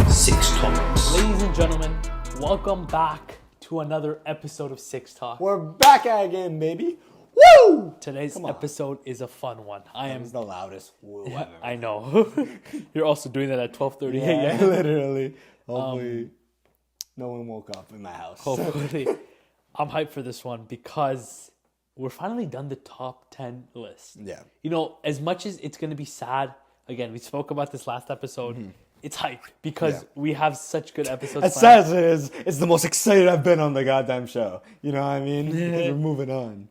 Six Talks. Ladies and gentlemen, welcome back to another episode of Six Talk. We're back at it again, baby. Woo! Today's episode is a fun one. I am the loudest woo I've ever I know. You're also doing that at 12:30 Yeah, a.m. literally. Hopefully, no one woke up in my house. Hopefully. I'm hyped for this one because we're finally done the top 10 list. Yeah. You know, as much as it's going to be sad, again, we spoke about this last episode. It's hype because we have such good episodes. As sad as it is, it's the most excited I've been on the goddamn show. You know what I mean? We're moving on.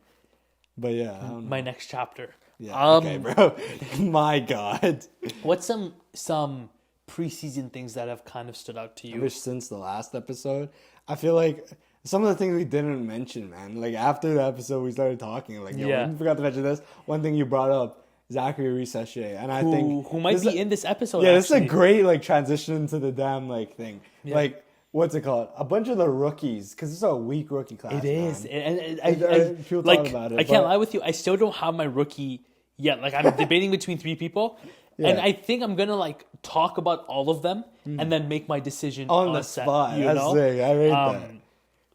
But yeah, I don't know. My next chapter. Yeah, okay, bro. My God. What's some preseason things that have kind of stood out to you? Ever since the last episode, I feel like some of the things we didn't mention, man. Like after the episode, we started talking. Like, we forgot to mention this. One thing you brought up, Zachary Reseche, and I think who might be in this episode. Yeah, this is a great like transition to the damn like thing. Yeah. Like, what's it called? A bunch of the rookies, because it's a weak rookie class. It is, man. and I feel like about it, I can't lie with you. I still don't have my rookie yet. Like I'm debating between three people, and I think I'm gonna like talk about all of them and then make my decision on the set, spot. You That's know? sick. I rate that.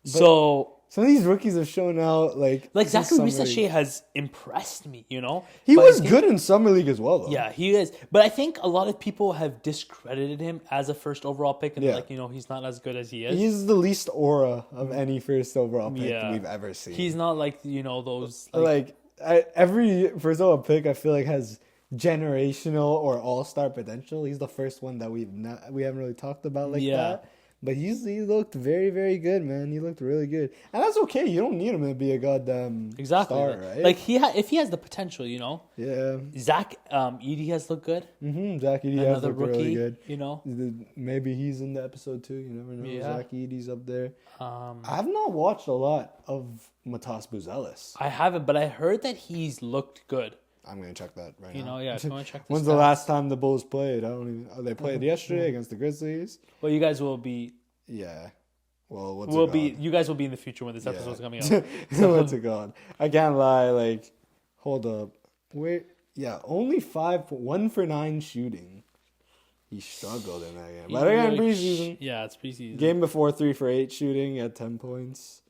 So some of these rookies have shown out like Zachary Reseche has impressed me. You know, he was good in summer league as well, though. Yeah, he is. But I think a lot of people have discredited him as a first overall pick, and like, you know, he's not as good as he is. He's the least aura of any first overall pick we've ever seen. He's not like, you know, those every first overall pick I feel like has generational or all-star potential. He's the first one that we haven't really talked about like that. But he looked very, very good, man. He looked really good. And that's okay. You don't need him to be a goddamn star, right? Like, if he has the potential, you know? Yeah. Zach Edey has looked good. Mm-hmm. Zach Edey has looked really good. You know? Maybe he's in the episode, too. You never know. Yeah. Zach Edey's up there. I've not watched a lot of Matas Buzelis. I haven't, but I heard that he's looked good. I'm going to check that right now. You know, yeah. Go and check this When's the last time the Bulls played? I don't even... Oh, they played yesterday against the Grizzlies. Well, you guys will be... Yeah. Well, you guys will be in the future when this episode's coming out. What's it called? I can't lie. Like, hold up. Wait. Yeah, only 1 for 9 shooting. He struggled in that game. But again, preseason. Yeah, it's preseason. Game before 3 for 8 shooting at 10 points.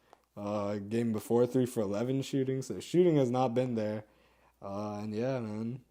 Game before 3 for 11 shooting. So shooting has not been there. And yeah, man.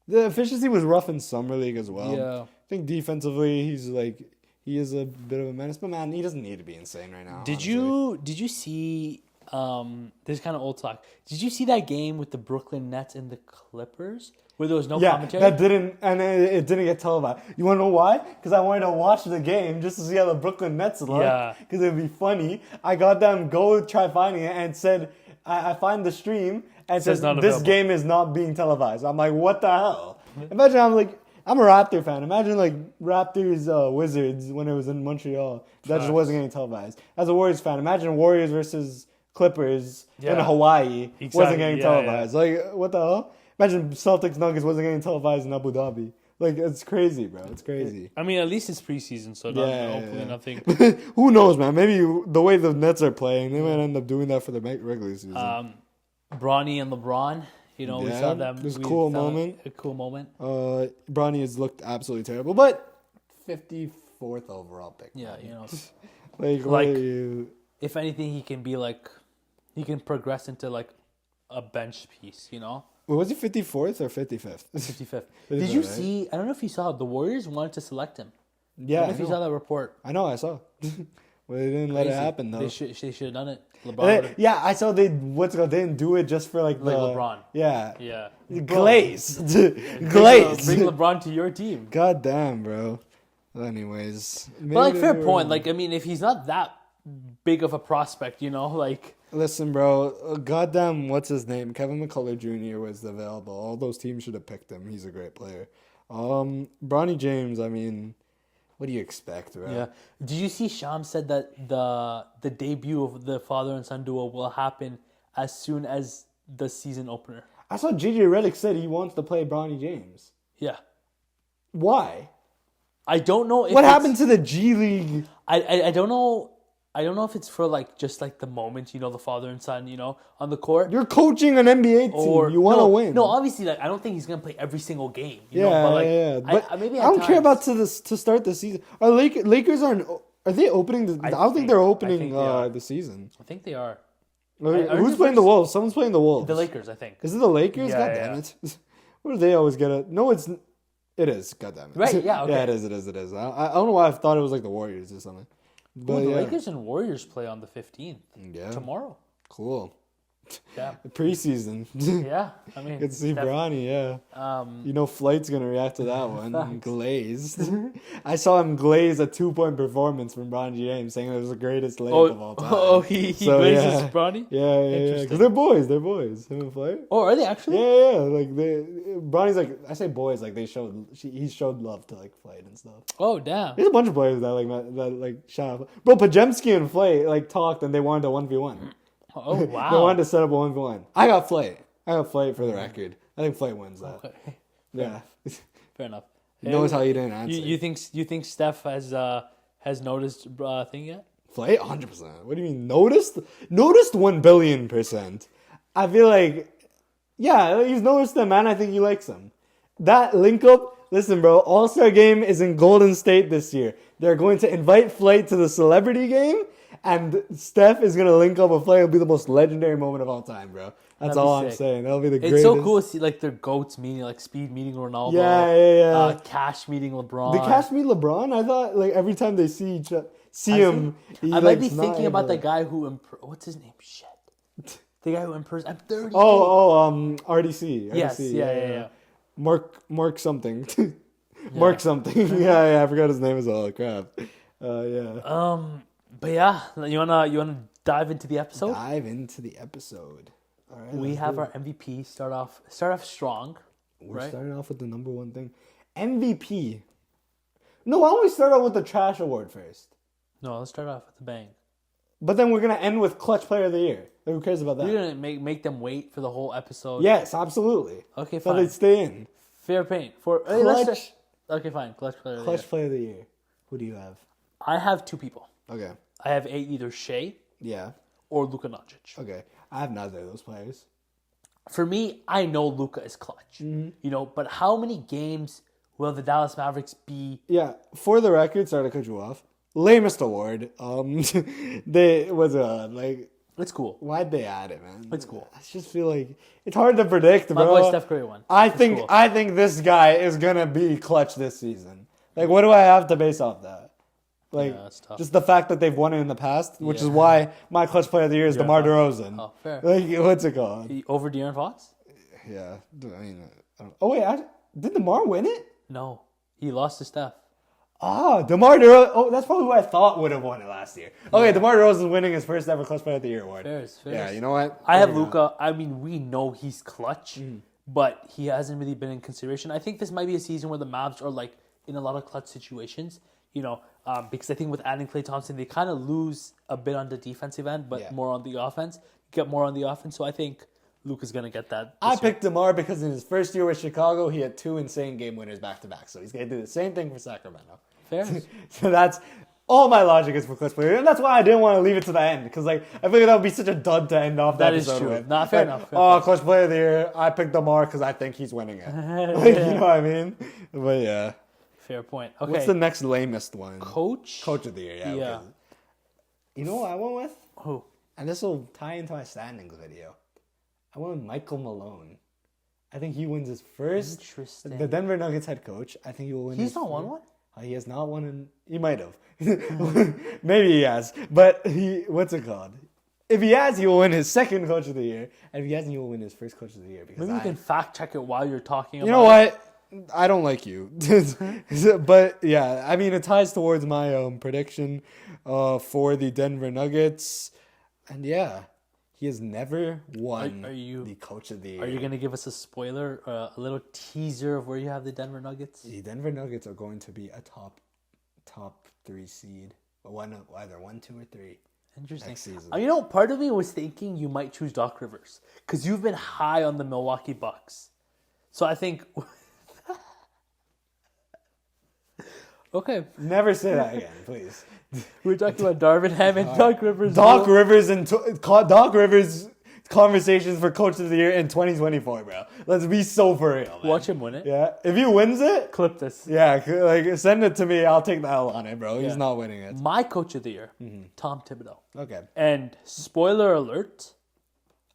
The efficiency was rough in summer league as well. Yeah. I think defensively, he is a bit of a menace, but man, he doesn't need to be insane right now. Did you see this is kind of old talk. Did you see that game with the Brooklyn Nets and the Clippers where there was no commentary? That it didn't get televised. You want to know why? Because I wanted to watch the game just to see how the Brooklyn Nets look. Yeah. Because it'd be funny. I got them try finding it and said I find the stream and says this game is not being televised. I'm like, what the hell? Imagine I'm a Raptor fan. Imagine Raptors Wizards when it was in Montreal. That just wasn't getting televised. As a Warriors fan, imagine Warriors versus Clippers in Hawaii wasn't getting televised. Yeah. Like, what the hell? Imagine Celtics Nuggets wasn't getting televised in Abu Dhabi. Like, it's crazy, bro. It's crazy. I mean, at least it's preseason, so hopefully nothing. Who knows, man? Maybe the way the Nets are playing, they might end up doing that for the regular season. Bronny and LeBron. You know, we saw them. It was a cool moment. A cool moment. Bronny has looked absolutely terrible, but 54th overall pick. Yeah, you know. If anything, he can progress into a bench piece, you know? Well, was he 54th or 55th? 55th. Did you see, I don't know if you saw, the Warriors wanted to select him. Yeah. I don't know if you saw that report. I know, I saw. Well, they didn't let it happen, though. They should have done it. LeBron I saw they didn't do it just for LeBron. Yeah. Yeah. Glaze. Bring LeBron to your team. God damn, bro. Well, anyways. But fair point. I mean, if he's not that big of a prospect, you know, Listen, bro. Goddamn, what's his name? Kevin McCullough Jr. was available. All those teams should have picked him. He's a great player. Bronny James, I mean, what do you expect, bro? Yeah. Did you see Sham said that the debut of the father and son duo will happen as soon as the season opener? I saw JJ Redick said he wants to play Bronny James. Yeah. Why? I don't know if what happened to the G League? I don't know. I don't know if it's for like just like the moment, the father and son, on the court. You're coaching an NBA team. You want to win. No, obviously, like I don't think he's gonna play every single game. Yeah. But maybe I don't care about to start the season. Are Lakers aren't? Are they opening? I don't think they're opening the season. I think they are. Who's playing the Wolves? Someone's playing the Wolves. The Lakers, I think. Is it the Lakers? Yeah, God damn it! What do they always get at? No, it is. God damn it! Right? Yeah. Okay. Yeah, it is. I don't know why I thought it was like the Warriors or something. But the Lakers and Warriors play on the 15th. Yeah. Tomorrow. Cool. Yeah. Preseason. Yeah. I mean, good to see Bronny, yeah. Flight's going to react to that one. Glazed. I saw him glaze a 2-point performance from Bron James, saying it was the greatest layup of all time. Oh, he glazes Bronny? Yeah. Because they're boys. Him and Flight. Oh, are they actually? Yeah. Like, Bronny's like, I say boys, like, he showed love to, like, Flight and stuff. Oh, damn. There's a bunch of players that shout out. Bro, Pajemski and Flight, like, talked and they wanted a 1v1. Oh, wow. They wanted to set up a 1v1. I got Flight for the record. I think Flight wins that. Okay. Yeah. Fair enough. Notice how you didn't answer. You think Steph has noticed thing yet? Flight? 100%. What do you mean noticed? Noticed 1,000,000,000%. I feel like, yeah, he's noticed them, man. I think he likes them. That link up, listen, bro, All-Star Game is in Golden State this year. They're going to invite Flight to the celebrity game. And Steph is going to link up with Flight. It'll be the most legendary moment of all time, bro. That's all I'm saying. That'll be the greatest. It's so cool to see, like, their GOATs meeting, like, Speed meeting Ronaldo. Yeah. Cash meeting LeBron. Did Cash meet LeBron? I thought, like, every time they see him, I might be thinking about the guy who... what's his name? Shit. The guy who impersoned... I'm 30. RDC. Yes, yeah. Mark something. Mark something. Yeah, I forgot his name as well. Crap. Yeah. But yeah, you wanna dive into the episode? Dive into the episode. All right. We have our MVP start off strong. We're starting off with the number one thing, MVP. No, why don't we start off with the trash award first? No, let's start off with the bang. But then we're gonna end with clutch player of the year. Who cares about that? You're gonna make them wait for the whole episode. Yes, absolutely. Okay, so fine. they stay in. Fair paint for clutch. Okay, fine. Clutch player. Clutch player of the year. Who do you have? I have two people. Okay. I have either Shea. Yeah. Or Luka Doncic. Okay. I have neither of those players. For me, I know Luka is clutch. Mm-hmm. But how many games will the Dallas Mavericks be? Yeah. For the record, sorry to cut you off. Lamest award. It's cool. Why'd they add it, man? It's cool. I just feel like it's hard to predict, bro. My boy Steph Curry won. I think this guy is gonna be clutch this season. Like, what do I have to base off that? Like, that's tough. Just the fact that they've won it in the past, which is why my clutch player of the year is DeMar DeRozan. Oh, fair. Like, what's it called? Over De'Aaron Fox? Yeah. I mean, oh, wait. Did DeMar win it? No. He lost to Steph. DeMar DeRozan. Oh, that's probably who I thought would have won it last year. Okay, DeMar DeRozan winning his first ever clutch player of the year award. Fair. Yeah, you know what? I have Luka. I mean, we know he's clutch, but he hasn't really been in consideration. I think this might be a season where the Mavs are, like, in a lot of clutch situations. Because I think with adding Klay Thompson, they kind of lose a bit on the defensive end, but more on the offense. Get more on the offense, so I think Luka's going to get that. I picked DeMar because in his first year with Chicago, he had 2 insane game winners back-to-back, so he's going to do the same thing for Sacramento. Fair. So that's all my logic is for clutch player, and that's why I didn't want to leave it to the end, because I feel like that would be such a dud to end off the episode with. That is true. Not fair enough. Clutch player of the year, I picked DeMar because I think he's winning it. You know what I mean? But yeah. Fair point. Okay. What's the next lamest one? Coach of the year, yeah. You know what I went with? Who? And this will tie into my standings video. I went with Michael Malone. I think he wins his first. Interesting. The Denver Nuggets head coach. I think he will win. He's not won one? He has not won. He might have. Maybe he has. But what's it called? If he has, he will win his second coach of the year. And if he hasn't, he will win his first coach of the year. Because maybe you can fact check it while you're talking about it. You know what? I don't like you. But yeah, I mean, it ties towards my prediction for the Denver Nuggets. And yeah, he has never won the coach of the year. Are you going to give us a spoiler, a little teaser of where you have the Denver Nuggets? The Denver Nuggets are going to be a top 3 seed. Either 1, 2, or 3. Interesting. Next season. You know, part of me was thinking you might choose Doc Rivers because you've been high on the Milwaukee Bucks. So I think... Okay. Never say that again, please. We're talking about Darvin Ham and Doc Rivers. Doc Rivers conversations for Coach of the Year in 2024, bro. Let's be so for real, man. Watch him win it. Yeah, if he wins it, Clip this. yeah, like send it to me. I'll take the L on it, bro. He's not winning it. My Coach of the Year, Tom Thibodeau. Okay. And spoiler alert,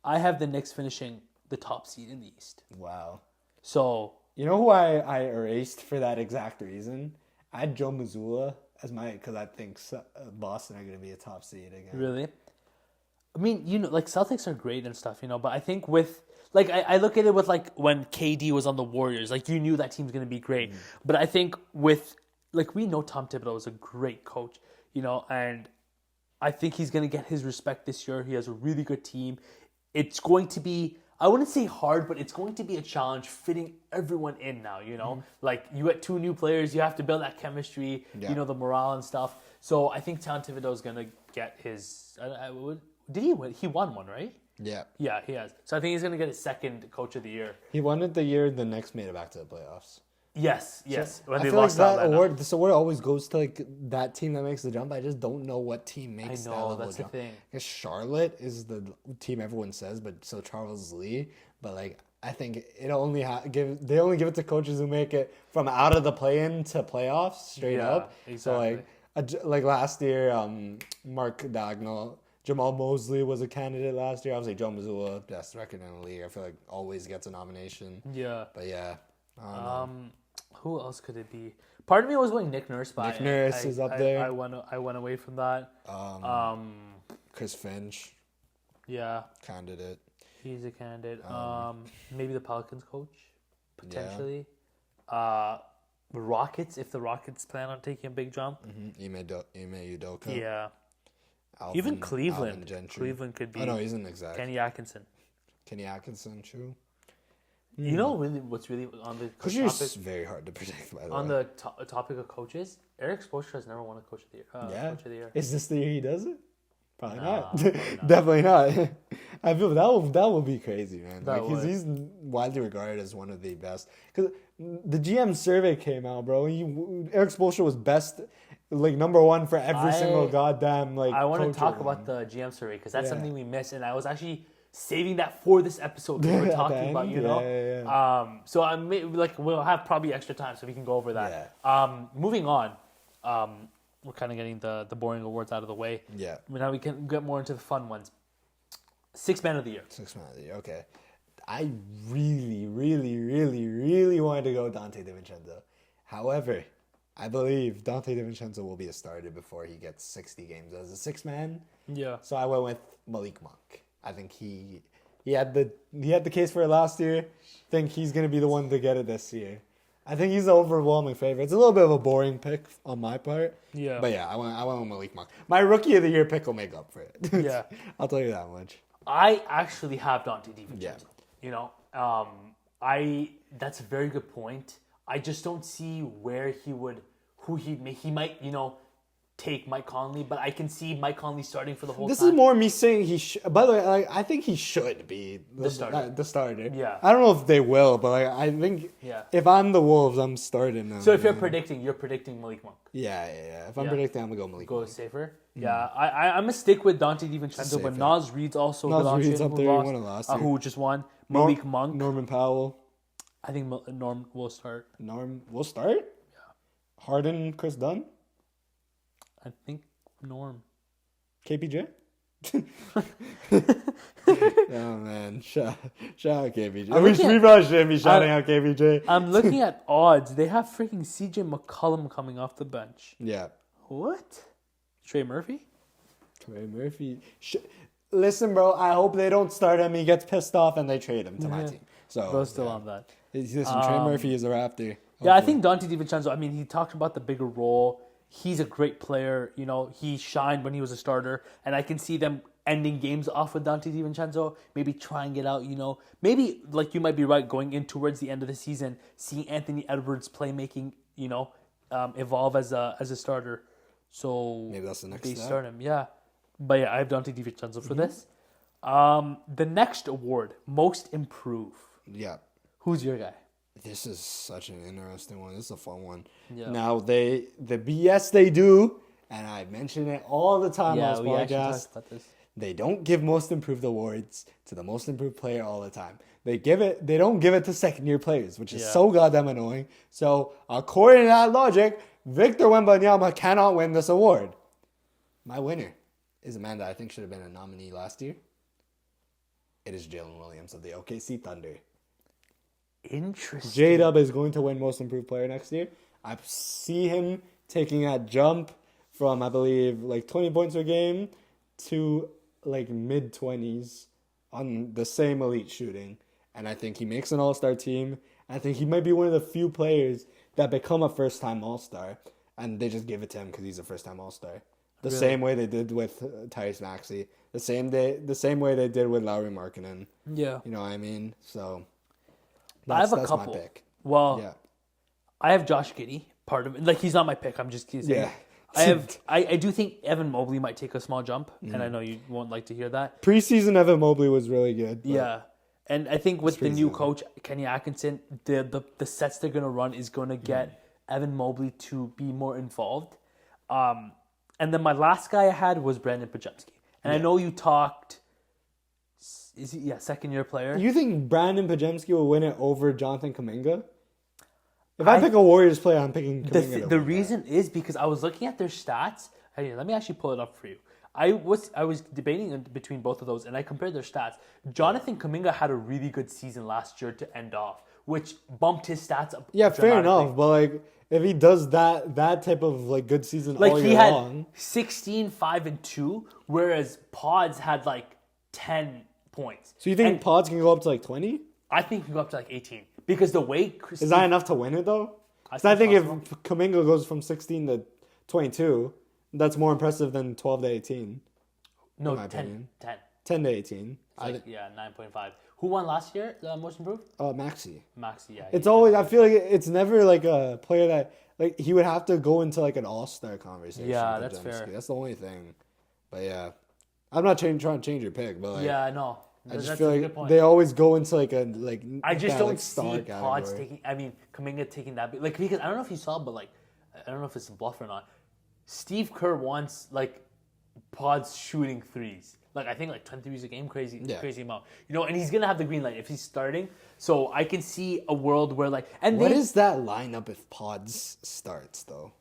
I have the Knicks finishing the top seed in the East. Wow. So You know who I erased for that exact reason? I had Joe Mazzulla as because I think Boston are going to be a top seed again. really, I mean, like Celtics are great and stuff, but I think with like I look at it with like when KD was on the Warriors, like you knew that team's going to be great. But I think with like we know Tom Thibodeau is a great coach, and I think he's going to get his respect this year. He has a really good team. It's going to be, I wouldn't say hard, but it's going to be a challenge fitting everyone in now, Like, you get 2 new players, you have to build that chemistry, the morale and stuff. So I think Tom Thibodeau is going to get his, did he win? He won one, right? Yeah. Yeah, he has. So I think he's going to get his second Coach of the Year. He won it the year the Knicks made it back to the playoffs. Yes. So, I feel like that award, this award always goes to like that team that makes the jump. I just don't know what team makes that level that's jump. the thing. I guess Charlotte is the team everyone says, but so Charles Lee. But like I think it only they only give it to coaches who make it from out of the play-in to playoffs straight up. Exactly. So like last year, Mark Dagnall, Jamal Mosley was a candidate last year. Obviously, Joe Mazzulla, best record in the league. I feel like always gets a nomination. Yeah. But yeah. Who else could it be? Part of me was going Nick Nurse, but Nick Nurse is up there. I went away from that. Chris Finch. Yeah. Candidate. He's a candidate. Maybe the Pelicans coach, potentially. Rockets, if the Rockets plan on taking a big jump. Ime Udoka. Yeah. Alvin, Even Cleveland. Alvin Gentry. Cleveland could be. Oh no, he's an exact. Kenny Atkinson. Kenny Atkinson, true. You know what's really on the Coaches topic? is very hard to predict, by the on way. the topic of coaches, Eric Spoelstra has never won a Coach of the Year. Coach of the Year. Is this the year he does it? Probably not. Probably not. Definitely not. I feel that will be crazy, man. That Like he's widely regarded as one of the best. Because the GM survey came out, bro. Eric Spoelstra was best, like number 1 for every single goddamn like. I want to talk about the GM survey because that's something we missed, and I was actually saving that for this episode we were talking about, so I may, we'll have probably extra time so we can go over that. Moving on, we're kind of getting the boring awards out of the way. Yeah. Now we can get more into the fun ones. 6 Man of the Year. 6 Man of the Year. Okay. I really, really, really, really wanted to go Dante DiVincenzo. However, I believe Dante DiVincenzo will be a starter before he gets 60 games as a 6-man. Yeah. So I went with Malik Monk. I think he had the case for it last year. I think he's gonna be the one to get it this year. I think he's the overwhelming favorite. It's a little bit of a boring pick on my part. Yeah. But yeah, I went with Malik Monk. My Rookie of the Year pick will make up for it. Yeah. I'll tell you that much. I actually have Dante DiVincenzo. Yeah. That's a very good point. I just don't see where he might, take Mike Conley, but I can see Mike Conley starting for the whole time. This is more me saying by the way, I think he should be the starter. Yeah. I don't know if they will, but I think if I'm the Wolves, I'm starting them. So if you're predicting Malik Monk. Yeah. If I'm predicting, I'm going to go Malik Monk. Go safer? Yeah. I'm going to stick with Dante DiVincenzo, but Nas Reed's also a good option. Up there, who last year. Who just won. Malik Monk. Norman Powell. I think Norm will start. Norm will start? Yeah. Harden, Chris Dunn? I think Norm. KPJ? Oh man, shout out KPJ. We probably shouldn't be shouting out KPJ. I'm looking at odds. They have freaking CJ McCollum coming off the bench. Yeah. What? Trey Murphy? Trey Murphy. Listen, bro. I hope they don't start him. He gets pissed off and they trade him to my team. So bro's still on that. Listen, Trey Murphy is a Raptor. Hopefully. Yeah, I think Dante DiVincenzo. I mean, he talked about the bigger role. He's a great player. He shined when he was a starter, and I can see them ending games off with Dante DiVincenzo. Maybe trying it out. Maybe like you might be right going in towards the end of the season, seeing Anthony Edwards' playmaking. Evolve as a starter. So maybe that's the next they step. start him. Yeah, but yeah, I have Dante DiVincenzo for this. The next award, most improve. Yeah. Who's your guy? This is such an interesting one. This is a fun one. Yeah. Now, the BS they do, and I mention it all the time Yeah, on this we actually podcast, talked about this. they don't give most improved awards to the most improved player all the time. They don't give it to second-year players, which is so goddamn annoying. So, according to that logic, Victor Wembanyama cannot win this award. My winner is a man that I think should have been a nominee last year. It is Jalen Williams of the OKC Thunder. Interesting. J-Dub is going to win most improved player next year. I see him taking that jump from, I believe, like 20 points a game to like mid-20s on the same elite shooting. And I think he makes an all-star team. I think he might be one of the few players that become a first-time all-star. And they just give it to him because he's a first-time all-star. The same way they did with Tyrese Maxey. The same way they did with Lauri Markkanen. Yeah. You know what I mean? So I have a that's couple. my pick. Well, Yeah. I have Josh Giddey. Part of it, like he's not my pick. I'm just saying. Yeah. I do think Evan Mobley might take a small jump, and I know you won't like to hear that. Preseason Evan Mobley was really good. Yeah, and I think with the new preseason. coach Kenny Atkinson, the sets they're gonna run is gonna get Evan Mobley to be more involved. And then my last guy I had was Brandon Pajemski, and I know you talked. Is he second year player? You think Brandon Pajemski will win it over Jonathan Kuminga? If I pick a Warriors player, I'm picking Kuminga. The reason is because I was looking at their stats. Hey, let me actually pull it up for you. I was debating between both of those, and I compared their stats. Jonathan Kuminga had a really good season last year to end off, which bumped his stats up. Yeah, fair dramatically. enough. But like, if he does that type of like good season Like all he year had long, 16, 5, and 2, whereas Pods had like 10 points. so you think And Pods can go up to like 20? I think he can go up to like 18 because the way Is that enough to win it though? So I think if Kuminga goes from 16 to 22, that's more impressive than 12 to 18. no my 10, opinion. 10. 10 to 18. Like, 9.5. Who won last year? The most improved? Maxi. Maxi. Yeah. It's always, I feel like it's never like a player that, like, he would have to go into like an all-star conversation. Yeah, with that's Pajemski. fair. That's the only thing. But yeah, I'm not trying to change your pick, but like, Yeah, I know. I just That's feel a like good point. they always go into like a like. I just that, don't like, star see Pods category. taking. I mean, Kuminga taking that. Like because I don't know if you saw, but like I don't know if it's a bluff or not. Steve Kerr wants like Pods shooting threes. Like I think like 10 threes a game, crazy amount. You know, and he's gonna have the green light if he's starting. So I can see a world where like What is that lineup if Pods starts though?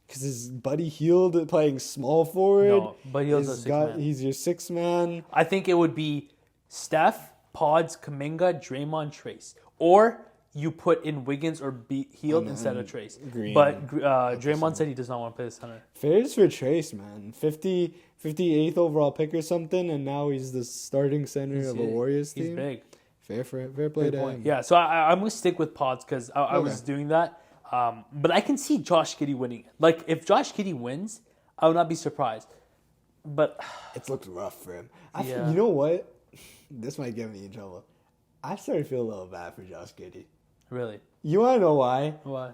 Because is Buddy Hield playing small forward? No, Buddy Hield's a six-man. He's your 6-man. I think it would be Steph, Pods, Kuminga, Draymond, Trace, or you put in Wiggins or Hield instead of Trace. Green. But Draymond said he does not want to play the center. Fairs for Trace, man. 58th overall pick or something, and now he's the starting center of a Warriors team. He's big. Fair play to him. Yeah, so I'm going to stick with Pods because I was doing that. But I can see Josh Giddey winning it. Like, if Josh Giddey wins, I would not be surprised. But It's looked rough for him. Yeah. You know what? This might get me in trouble. I started to feel a little bad for Josh Giddey. really, You want to know why? why?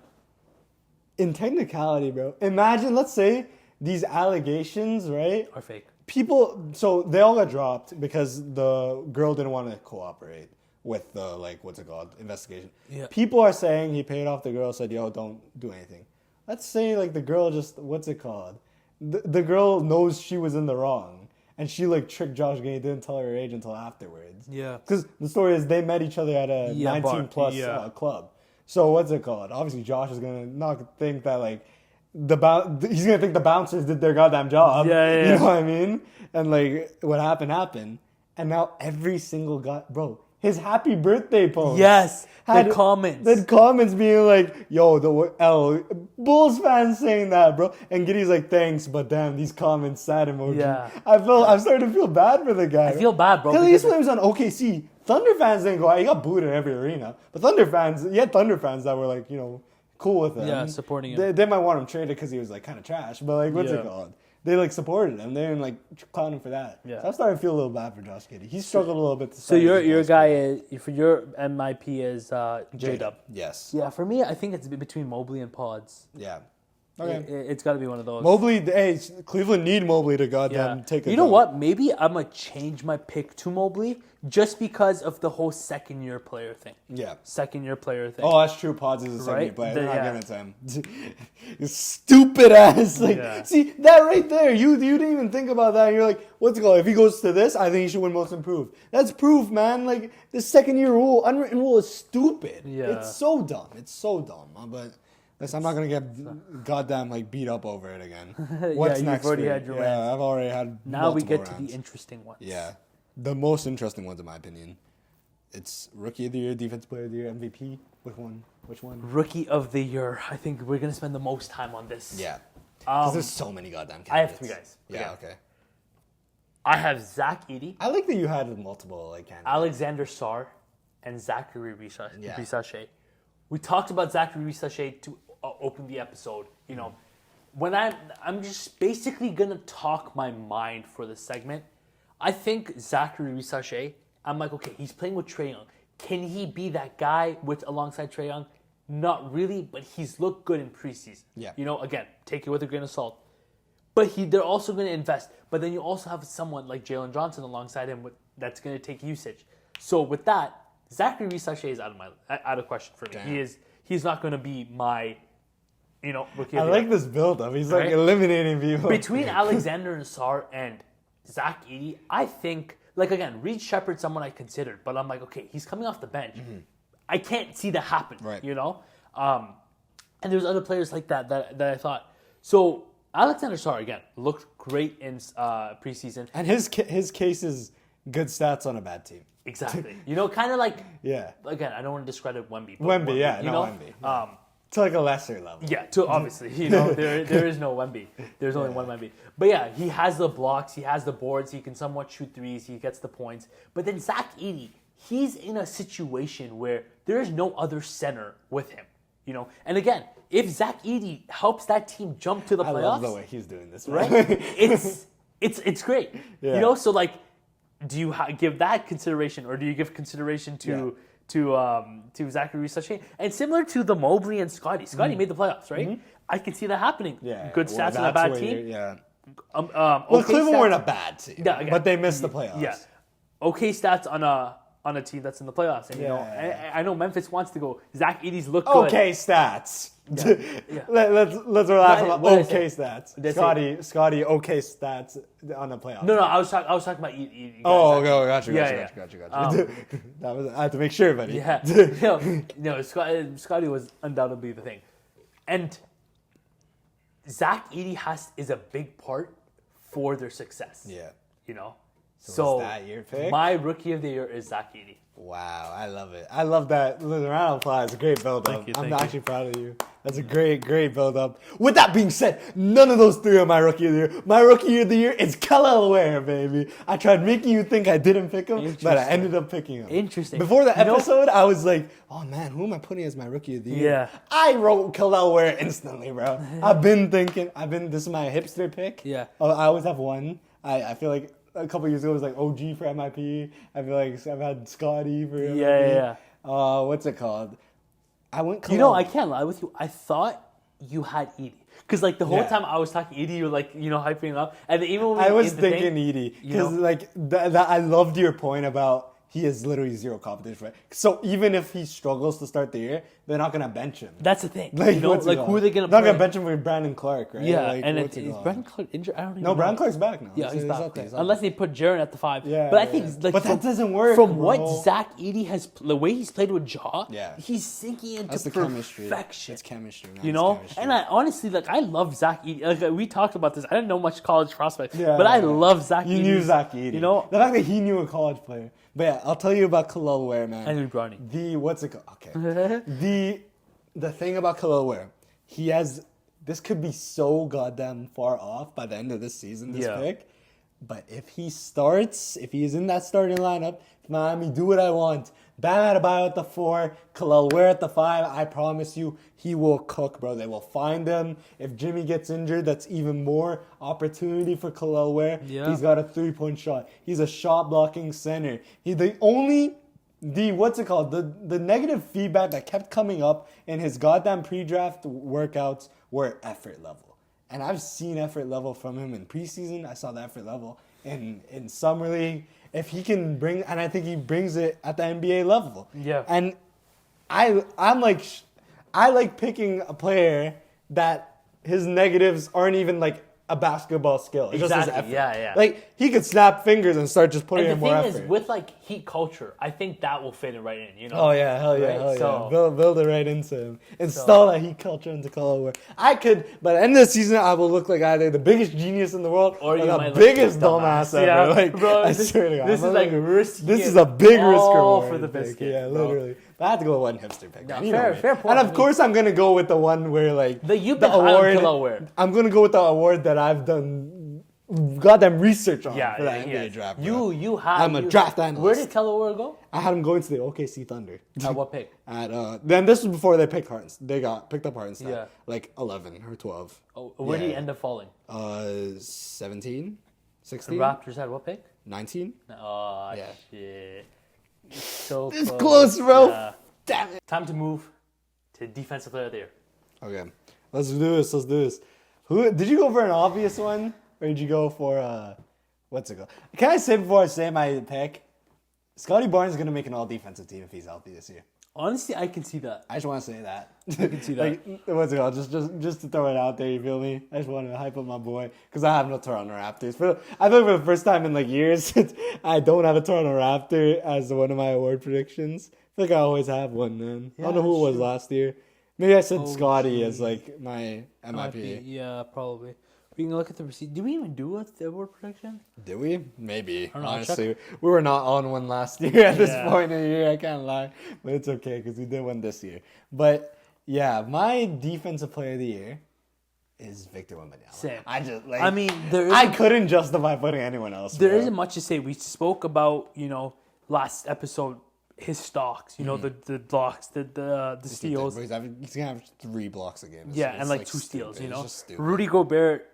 In technicality, bro. Imagine, let's say, these allegations, right? Or fake? People, so they all got dropped because the girl didn't want to cooperate with the, like, what's it called, investigation. Yeah. People are saying he paid off the girl, said, yo, don't do anything. Let's say, like, the girl just, what's it called? The girl knows she was in the wrong, and she, like, tricked Josh Gay, didn't tell her age until afterwards. Yeah. Because the story is they met each other at a 19-plus club. So what's it called? Obviously, Josh is going to not think that, like, he's going to think the bouncers did their goddamn job. Yeah. You know what I mean? And, like, what happened. And now every single guy, bro, his happy birthday post. Yes, had the comments. The comments being like, yo, Bulls fans saying that, bro. And Giddy's like, thanks, but damn, these comments, sad emoji. Yeah. I'm starting to feel bad for the guy. I feel bad, bro. Because at least when he was on OKC, Thunder fans didn't go out. He got booed in every arena. But Thunder fans that were like, you know, cool with him. Yeah, supporting him. They might want him traded because he was like kind of trash. But like, what's it called? They like supported him. They didn't like clown him for that. Yeah. So I'm starting to feel a little bad for Josh Giddey. He struggled a little bit. So your guy is for your MIP is J-Dub. Yes. Yeah, for me, I think it's between Mobley and Pods. Yeah. Okay. It's got to be one of those. Mobley, hey, Cleveland need Mobley to goddamn take a You know dunk. what? Maybe I'm going to change my pick to Mobley just because of the whole second-year player thing. Yeah. Second-year player thing. Oh, that's true. Pods is a second Right? player. The- They're not yeah. giving it to him. You stupid ass. Like, Yeah. see that right there. You didn't even think about that. You're like, what's it called? If he goes to this, I think he should win Most Improved. That's proof, man. Like the second-year rule, unwritten rule, is stupid. Yeah. It's so dumb. It's so dumb. But listen, I'm not gonna get goddamn like beat up over it again. What's you've next? already for you? had your Yeah, rants. I've already had. Now we multiple get to rants. the interesting ones. Yeah, the most interesting ones in my opinion. It's Rookie of the Year, Defensive Player of the Year, MVP. Which one? Which one? Rookie of the Year. I think we're going to spend the most time on this. Yeah. Because there's so many goddamn candidates. I have 3 guys. Yeah, okay. I have Zach Edey, I like that you had multiple like candidates. Alexander Sarr, and Zachary Yeah. Risache. We talked about Zachary Risache to open the episode. You know, when I'm just basically gonna talk my mind for this segment. I think Zachary Risache. I'm like, okay, he's playing with Trae Young. Can he be that guy alongside Trae Young? Not really, but he's looked good in preseason. Yeah. You know, again, take it with a grain of salt. But they're also going to invest. But then you also have someone like Jalen Johnson alongside him that's going to take usage. So with that, Zachary Risache is out of question for me. Damn. He's not going to be my, rookie I of the like year. this build-up. He's like Right? eliminating people. Between Alexander Nassar and Zach Edey, I think, like again, Reed Shepard's someone I considered, but I'm like, okay, he's coming off the bench. I can't see that happen, Right. you know? And there's other players like that I thought. So Alexander Sarr, again, looked great in preseason. And his case is good stats on a bad team. Exactly. Kind of like, Yeah. again, I don't want to discredit Wemby. But Wemby, yeah, you no, know? Wemby. To like a lesser level. Yeah, obviously, there is no Wemby. There's only one Wemby. But yeah, he has the blocks, he has the boards, he can somewhat shoot threes, he gets the points. But then Zach Edey, he's in a situation where there is no other center with him. And again, if Zach Edey helps that team jump to the playoffs, I love the way he's doing this. right? it's great. Yeah. So like, do you give that consideration, or do you give consideration to Zachary Risache? And similar to the Mobley and Scotty. Scotty made the playoffs, right? I can see that happening. Yeah. Good well, stats on a that's bad where team. Yeah. Well, Well, Cleveland weren't a bad team. Yeah, again. But they missed the playoffs. Yeah. Okay stats on a team that's in the playoffs. And I know Memphis wants to go. Zach Edey's look good. Okay stats. Yeah. Let's relax about What did I okay say? stats. Did I say- Scotty, okay stats on the playoffs. No, I was talking about Edey. Oh, okay, gotcha. Yeah. That was, I had to make sure, buddy. Yeah. No, Scotty was undoubtedly the thing. And Zach Edey is a big part for their success. Yeah. So is that your pick? My rookie of the year is Zach Edey. Wow, I love it. I love that. Listen, round of applause. Great build up. you, I'm thank actually proud of you. That's a great build up. With that being said, none of those three are my rookie of the year. My rookie of the year is Kel'el Ware, baby. I tried making you think I didn't pick him, but I ended up picking him. Interesting. Before the episode, I was like, oh man, who am I putting as my rookie of the year? Yeah. I wrote Kel'el Ware instantly, bro. I've been thinking, this is my hipster pick. Yeah. I always have one. I feel like a couple years ago it was like OG for MIP. I feel like I've had Scotty for MIP. Yeah. What's it called? I went. I can't lie with you. I thought you had Edey. Because like the whole time I was talking Edey, you were like, hyping him up. And then even when I was thinking Edey because like I loved your point about he has literally zero competition. Right? So even if he struggles to start the year, they're not gonna bench him. That's the thing. Like, who are they gonna? Not play? gonna bench him for Brandon Clark, right? Yeah, like, and what's is it called? Brandon Clark injured? I don't even No, know. Brandon Clark's back now. Yeah, he's back. out there, he's out Unless they put Jaren at the 5. Yeah, but I yeah, think yeah. like But that doesn't work, From bro. what Zach Edey has, the way he's played with Jaw, Yeah. he's sinking into That's the chemistry. perfection. It's chemistry, man. You It's know, chemistry. and I honestly I love Zach Edey. Like we talked about this. I didn't know much college prospects, Yeah, but I yeah. love Zach. You Edey's- knew Zach Edey. You know, the fact that he knew a college player. But yeah, I'll tell you about Kel'el Ware, man. Henry Browning. What's it called? Okay. The thing about Kel'el Ware, he has. This could be so goddamn far off by the end of this season. This pick, but if he is in that starting lineup, if Miami do what I want. Bam Adebayo at the 4, Kel'el Ware at the 5. I promise you, he will cook, bro. They will find him. If Jimmy gets injured, that's even more opportunity for Kel'el Ware. Yeah. He's got a 3-point shot. He's a shot blocking center. He's the only what's it called? The negative feedback that kept coming up in his goddamn pre-draft workouts were effort level. And I've seen effort level from him in preseason. I saw the effort level in summer league. If he can bring, and I think he brings it at the NBA level. Yeah. And I like picking a player that his negatives aren't even like a basketball skill. It's just his effort. Yeah. Like he could snap fingers and start just putting in more effort. And the thing is, with like Heat culture, I think that will fit it right in. You know. Oh yeah, hell yeah, right? hell So, yeah. Build it right into him. Install that Heat culture into Colorado. I could, by the end of the season, I will look like either the biggest genius in the world or the biggest dumbass ever. Yeah, like, bro, I swear to God, this is like risky. This is a big risk reward for the biscuit. Yeah, literally. But I had to go with one hipster pick. No, man. fair point. And of course, I'm gonna go with the one where like You've been high on Killa award. I'm gonna go with the award that I've done goddamn research on for the NBA draft. I'm a draft analyst. Where did Killa Award go? I had him going to the OKC Thunder. At what pick? Then this was before they picked Hartenstein. They got picked up Hartenstein. Yeah. Like 11 or 12. Oh, where did he end up falling? 17, 16. The Raptors had what pick? 19. Oh, Yeah. shit. So It's close, bro. Yeah. Damn it. Time to move to defensive player of the year. Okay. Let's do this. Who did you go for an obvious one? Or did you go for what's it called? Can I say before I say my pick? Scotty Barnes is gonna make an all defensive team if he's healthy this year. Honestly, I can see that. I just want to say that. I can see that. Like, what's it called? Just to throw it out there, you feel me? I just want to hype up my boy because I have no Toronto Raptors. I think for the first time in like years, I don't have a Toronto Raptor as one of my award predictions. I feel like I always have one, man. I don't know who it was last year. Maybe I said Scotty as like my MIP. Yeah, probably. We can look at the receipt. Did we even do a award prediction? Did we? Maybe. I don't know, Honestly, we were not on one last year at this point in the year. I can't lie, but it's okay because we did one this year. But yeah, my defensive player of the year is Victor Wembanyama. Same. I couldn't justify putting anyone else. There isn't much to say. We spoke about last episode his stocks. The blocks, the steals. He's gonna have 3 blocks a game. And like 2 steals. It's just stupid. Rudy Gobert.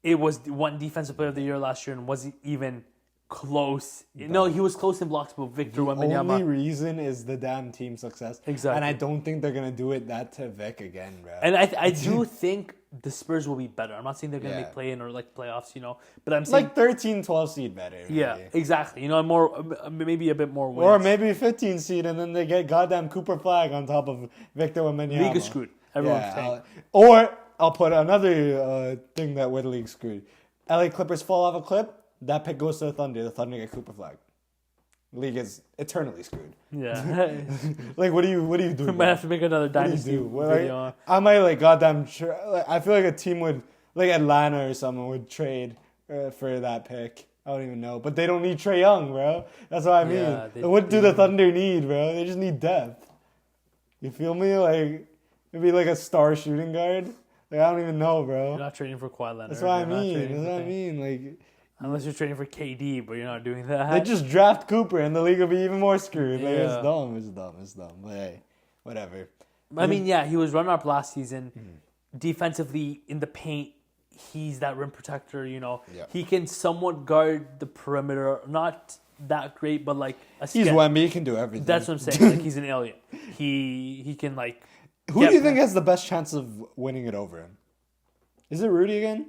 It was one defensive player of the year last year and wasn't even close. No, he was close in blocks, but Victor Wembanyama. The only reason is the damn team success. Exactly. And I don't think they're going to do it that to Vic again, bro. And I do think the Spurs will be better. I'm not saying they're going to make play-in or like playoffs, but I'm saying... Like 13, 12 seed better. Maybe. Yeah, exactly. Maybe a bit more wins. Or maybe 15 seed and then they get goddamn Cooper Flag on top of Victor Wembanyama. League is screwed. Everyone's saying. Or I'll put another thing that we're the league screwed. LA Clippers fall off a cliff. That pick goes to the Thunder. The Thunder get Cooper Flag. League is eternally screwed. Yeah. Like, what do you do? We might have to make another dynasty video. I might goddamn. I feel like a team would, like Atlanta or someone would trade for that pick. I don't even know, but they don't need Trae Young, bro. That's what I mean. Yeah, what do the Thunder need, bro? They just need depth. You feel me? Like maybe like a star shooting guard. Like I don't even know, bro. You're not trading for Kawhi Leonard. That's what I mean. Like. Unless you're trading for KD, but you're not doing that. They just draft Cooper and the league will be even more screwed. Like, it's dumb. But hey, whatever. I mean, he was runner up last season. Defensively, in the paint, he's that rim protector, He can somewhat guard the perimeter. Not that great, but like he's Wemby, he can do everything. That's what I'm saying. Like he's an alien. He can like... Who do you think has the best chance of winning it over him? Is it Rudy again?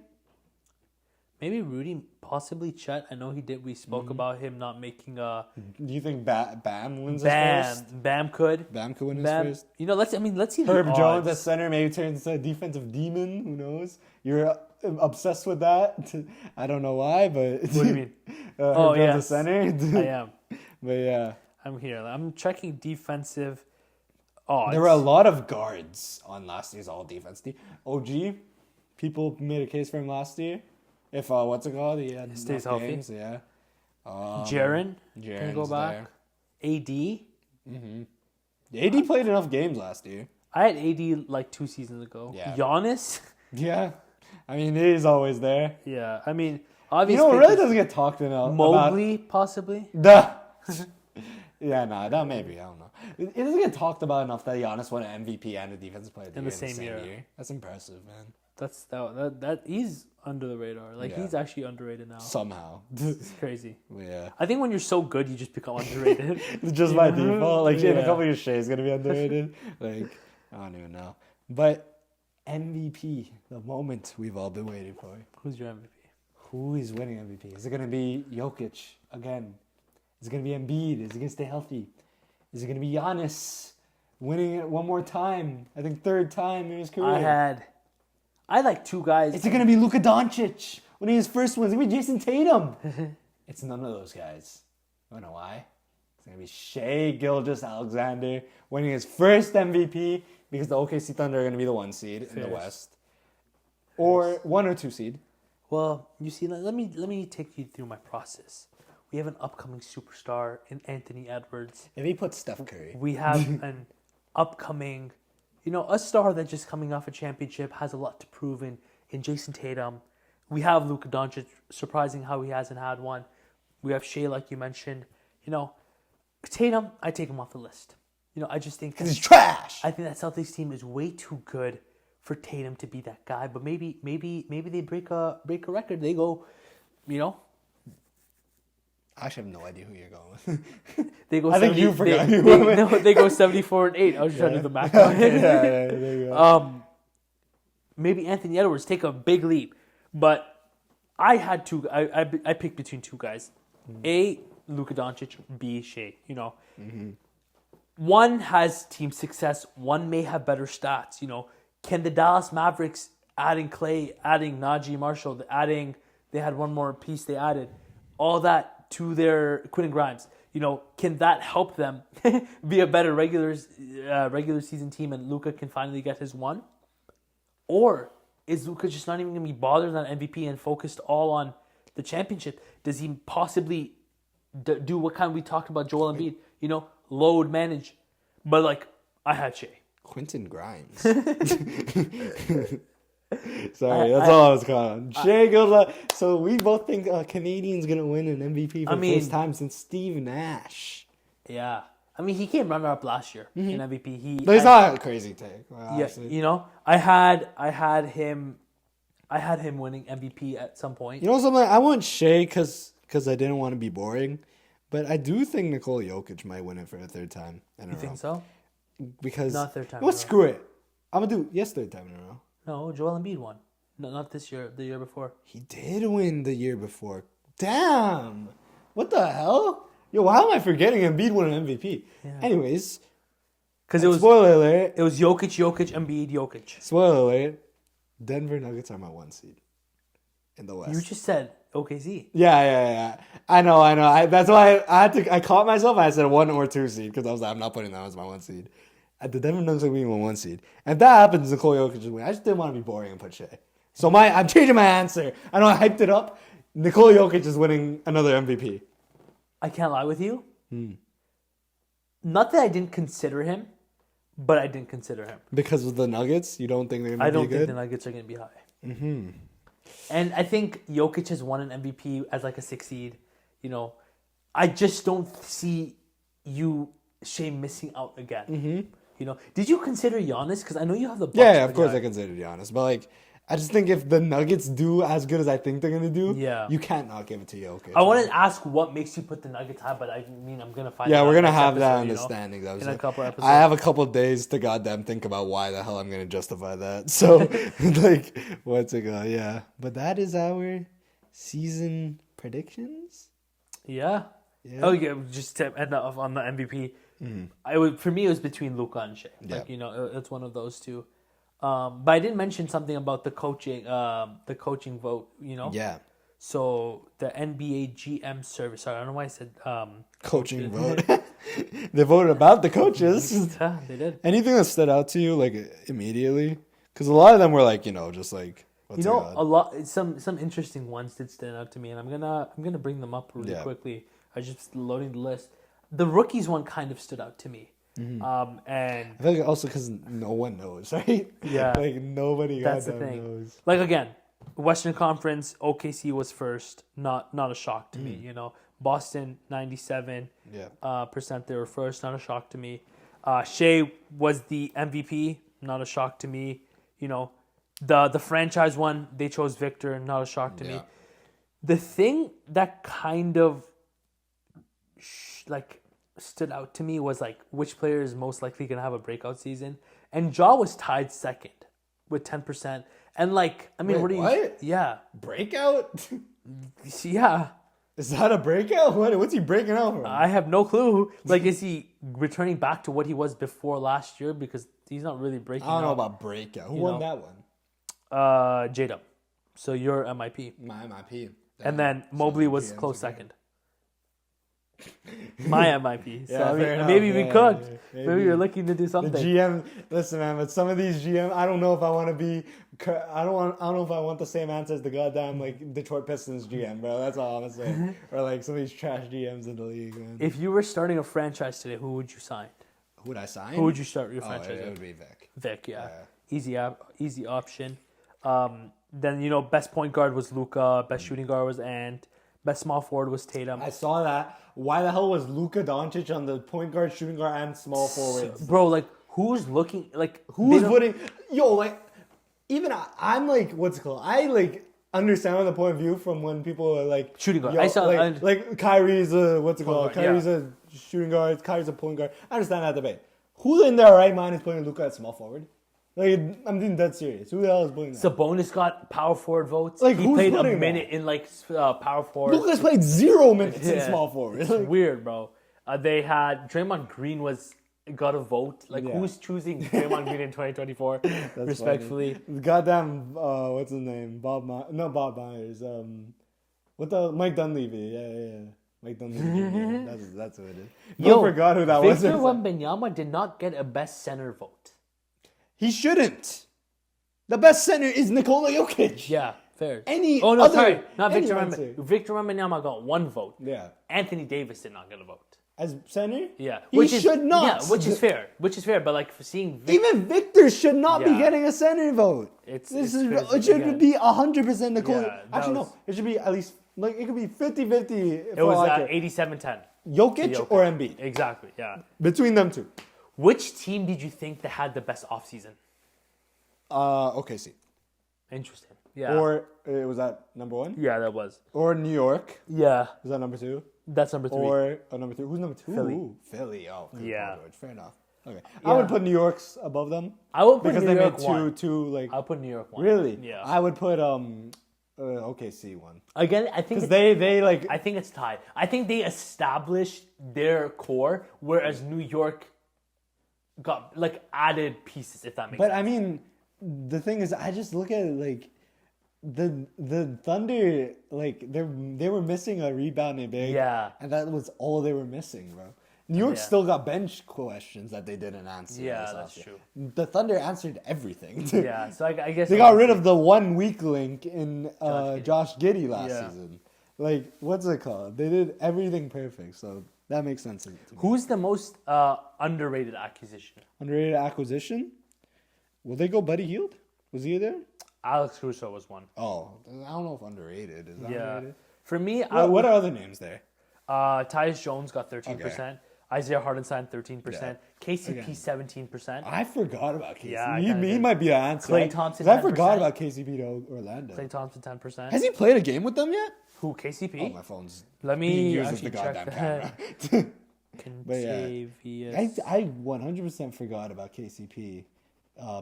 Maybe Rudy, possibly Chet. I know he did. We spoke about him not making a... Do you think Bam wins his first? Bam could. Bam could win his first? Let's see Herb the Jones odds. at center maybe turns into a defensive demon. Who knows? You're obsessed with that. I don't know why, but... What do you mean? Herb Jones at center? I am. But yeah. I'm here. I'm checking defensive odds. There were a lot of guards on last year's all-defense team. OG, people made a case for him last year. If what's it called? He had stays healthy. Games, yeah. Jaren can go back. There. AD. AD played enough games last year. I had AD like 2 seasons ago. Yeah. Giannis. Yeah. I mean, he's always there. Yeah. I mean, obviously. It really doesn't get talked enough. Mobley, possibly. Yeah, that maybe. I don't know. It doesn't get talked about enough that Giannis won an MVP and a defensive player of the year in the same year. That's impressive, man. that he's under the radar. Like he's actually underrated now. Somehow. It's crazy. Yeah. I think when you're so good, you just become underrated. Just by default. Like in a couple of years, Shea's gonna be underrated. Like I don't even know. But MVP, the moment we've all been waiting for. Who's your MVP? Who is winning MVP? Is it gonna be Jokic again? Is it gonna be Embiid? Is he gonna stay healthy? Is it gonna be Giannis winning it one more time? I think third time in his career. I like two guys. Is it gonna be Luka Doncic winning his first one? Is it gonna be Jason Tatum? It's none of those guys. I don't know why. It's gonna be Shai Gilgeous-Alexander winning his first MVP because the OKC Thunder are gonna be the 1 seed in the West, or 1 or 2 seed. Well, you see, let me take you through my process. We have an upcoming superstar in Anthony Edwards. If he puts Steph Curry, we have an upcoming, a star that's just coming off a championship, has a lot to prove in Jason Tatum. We have Luka Doncic, surprising how he hasn't had one. We have Shai, like you mentioned. Tatum, I take him off the list. I just think because he's trash. I think that Celtics team is way too good for Tatum to be that guy. But maybe they break a record. They go, I actually have no idea who you're going with. They go. I think you forgot. They go 74-8. I was trying to do the math. There you go. Maybe Anthony Edwards take a big leap, but I had two. I picked between two guys. A, Luka Doncic. B, Shai. One has team success. One may have better stats. Can the Dallas Mavericks adding Clay, adding Najee Marshall, they had one more piece they added, all that to their Quentin Grimes. Can that help them be a better regular season team and Luka can finally get his one? Or is Luka just not even going to be bothered on MVP and focused all on the championship? Does he possibly do what kind we talked about Joel Embiid? Load manage. But I had Shai. Quentin Grimes. Sorry, that's all I was calling. Shai goes up. So we both think a Canadian's going to win an MVP for the first time since Steve Nash. Yeah. He came runner-up last year in MVP. But it's not a crazy take. Yeah, I had him winning MVP at some point. Something? I want Shai because I didn't want to be boring. But I do think Nikola Jokic might win it for a third time in a row. You think so? Because not third time. Screw it. I'm gonna do third time in a row. No, Joel Embiid won. No, not this year. The year before. He did win the year before. Damn. What the hell? Yo, how am I forgetting Embiid won an MVP? Yeah. Anyways, because it was spoiler alert. It was Jokic, Embiid, Jokic. Spoiler alert. Denver Nuggets are my 1 seed in the West. You just said OKC. Yeah. I know. That's why I caught myself. I said 1 or 2 seed because I was like, I'm not putting that as my 1 seed. At the Denver Nuggets are being my 1 seed. And if that happens, Nikola Jokic is winning. I just didn't want to be boring and put Shai. So I'm changing my answer. I know I hyped it up. Nikola Jokic is winning another MVP. I can't lie with you. Not that I didn't consider him, but I didn't consider him. Because of the Nuggets? You don't think they're going to be good? I don't think the Nuggets are going to be high. Mm-hmm. And I think Jokic has won an MVP as a 6 seed. I just don't see Shai missing out again. Did you consider Giannis? Because I know you have the Bucks. Yeah, of course I considered Giannis. But I just think if the Nuggets do as good as I think they're going to do, you can't not give it to Jokic. I want to ask what makes you put the Nuggets high, but I'm going to find out. Yeah, we're going to have that in the standings. In a couple episodes. I have a couple days to goddamn think about why the hell I'm going to justify that. So, what's it go? Yeah. But that is our season predictions. Yeah. Oh, yeah. Just to end off on the MVP. For me, it was between Luka and Shai. It's one of those two. But I did mention something about the coaching vote. Yeah. So the NBA GM service. Sorry, I don't know why I said coaching vote. They voted about the coaches. Yeah, they did. Anything that stood out to you immediately? Because a lot of them were just what's a lot. Some interesting ones did stand out to me, and I'm gonna bring them up really quickly. I was just loading the list. The rookies one kind of stood out to me. And I feel also because no one knows, right? Yeah, nobody. That's the thing. Knows. Again, Western Conference, OKC was first. Not a shock to me. Boston 97% they were first. Not a shock to me. Shai was the MVP. Not a shock to me. The franchise one, they chose Victor. Not a shock to me. The thing that kind of stood out to me was like which player is most likely gonna have a breakout season, and Ja was tied second with 10%. And like, I mean, what? Yeah, Breakout? yeah. Is that a breakout? What's he breaking out from? I have no clue. Like, is he returning back to what he was before last year? Because he's not really breaking out. I don't know about breakout. Who won that one? J-Dub. So you're MIP. My MIP. And then Mobley was close second. My MIP. So Yeah, I mean, fair enough. maybe we cooked. Yeah. Maybe you're looking to do The something. GM, listen, man. But some of these GM, I don't know if I want to be. I don't know if I want the same answer as the goddamn like Detroit Pistons GM, bro. That's all I'm saying. Or like some of these trash GMs in the league, man. If you were starting a franchise today, who would you sign? Who would I sign? Who would you start your franchise It with? would be Vic. Vic, yeah. Easy option. Then best point guard was Luka, best shooting guard was Ant, best small forward was Tatum. I saw that. Why the hell was Luka Doncic on the point guard, shooting guard, and small forwards? Bro, like who's looking like Who's putting? Yo, like even I'm like, what's it called? I like understand the point of view from when people are like shooting guard. Yo, I saw like Kyrie's a what's it called? guard, Kyrie's a shooting guard. Kyrie's a point guard. I understand that debate. Who in their right mind is putting Luka at small forward? Like I'm being dead serious. Who the hell is putting that? Sabonis got power forward votes. Like, he who's played a putting minute in like power forward. Luka's played 0 minutes in small forward. It's weird, bro. They had Draymond Green got a vote. Like who's choosing Draymond Green in 2024? Respectfully, funny. Goddamn, what's his name? Not Bob Myers. Mike Dunleavy? Yeah. Mike Dunleavy. That's what it is. I forgot who that was. Victor Wembanyama did not get a best center vote. He shouldn't. The best center is Nikola Jokic. Yeah, fair. Sorry, not Victor Wembanyama. Victor Wembanyama got 1 vote. Yeah. Anthony Davis did not get a vote. As center? Yeah. He should not. Yeah, which is fair. But like for seeing even Victor should not be getting a center vote. It should be 100% Nikola. Yeah, Actually, no. It should be at least like it could be 50-50. It was 87-10. Jokic or Embiid? Exactly. Yeah. Between them two. Which team did you think that had the best offseason? OKC. Interesting. Yeah. Or was that number 1? Yeah, that was. Or New York. Yeah. Was that number 2? That's number 3. Or number 3. Who's number 2? Philly. Ooh, Philly. Oh, yeah. Fair enough. Okay. Yeah. I would put New York's above them. I would put because New they York made two like. I'll put New York 1. Really? Yeah. I would put OKC 1. Again, I think they like. I think it's tied. I think they established their core, whereas New York got like added pieces. If that makes sense. But I mean, the thing is, I just look at it like the Thunder, like they were missing a rebounding big. Yeah. And that was all they were missing, bro. New York still got bench questions that they didn't answer. Yeah, that's true. The Thunder answered everything. Yeah, so I guess they got rid of the one weak link in Josh Giddey last Yeah. season. Like, what's it called? They did everything perfect, so that makes sense to me. Who's the most underrated acquisition? Underrated acquisition? Will they go Buddy Hield? Was he there? Alex Caruso was one. Oh, I don't know if underrated. Is that underrated? For me, What are other names there? Tyus Jones got 13%. Okay. Isaiah Hartenstein 13%. Yeah. KCP Again. 17%. I forgot about KCP. Yeah, I he kinda did. might be the answer. Klay Thompson, 'Cause I forgot 10%. about KCP to Orlando. Klay Thompson 10%. Has he played a game with them yet? Who, KCP? Oh, my phone's Let being me used as actually the check goddamn that. camera. But Contavious. I 100% forgot about KCP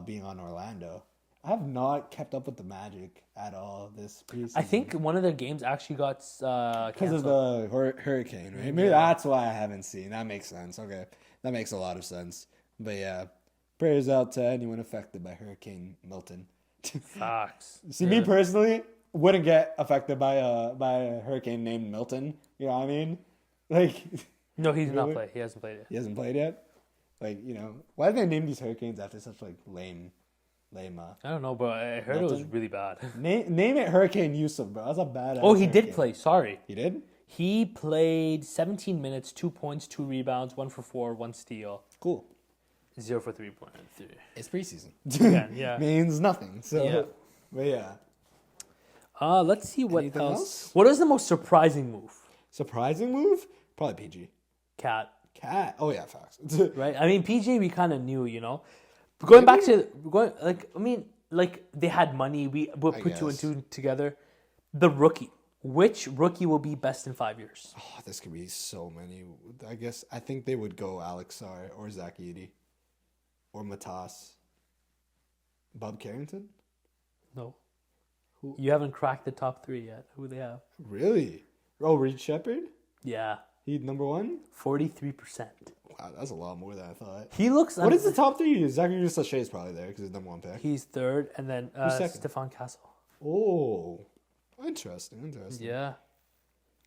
being on Orlando. I have not kept up with the Magic at all this preseason. I think one of their games actually got because of canceled. the hurricane, right? Maybe that's why I haven't seen. That makes sense. Okay, that makes a lot of sense. But yeah, prayers out to anyone affected by Hurricane Milton. Facts. See, me personally wouldn't get affected by a hurricane named Milton. You know what I mean? Like, No, he did not Really? play. He hasn't played it. he hasn't played yet. Like, why do they name these hurricanes after such like lame? I don't know, but I heard it was Milton? really bad. Name it Hurricane Yousuf, bro. That's a bad. Oh, he did play. Sorry. He did. He played 17 minutes, 2 points, 2 rebounds, 1 for 4, 1 steal, Cool. 0 for 3 point. It's preseason. Yeah. Means nothing. So, Yeah. But yeah. Let's see what Anything else? What is the most surprising move? Surprising move? Probably PG. Cat, Cat. Oh yeah, facts. right? I mean, PJ, we kind of knew, Going back to like they had money. We will put two and guess. two together. The rookie. Which rookie will be best in 5 years? Oh, this could be so many. I think they would go Alex Sarr or Zach Edey or Matas. Bob Carrington? No. You haven't cracked the top 3 yet. Who they have? Really? Oh, Reed Shepherd? Yeah. He number 1? 43%. Wow, that's a lot more than I thought. He looks. What is the top 3? Zachary Sachet is probably there because he's number 1 pick. He's third, and then second? Stephon Castle. Oh, interesting. Yeah.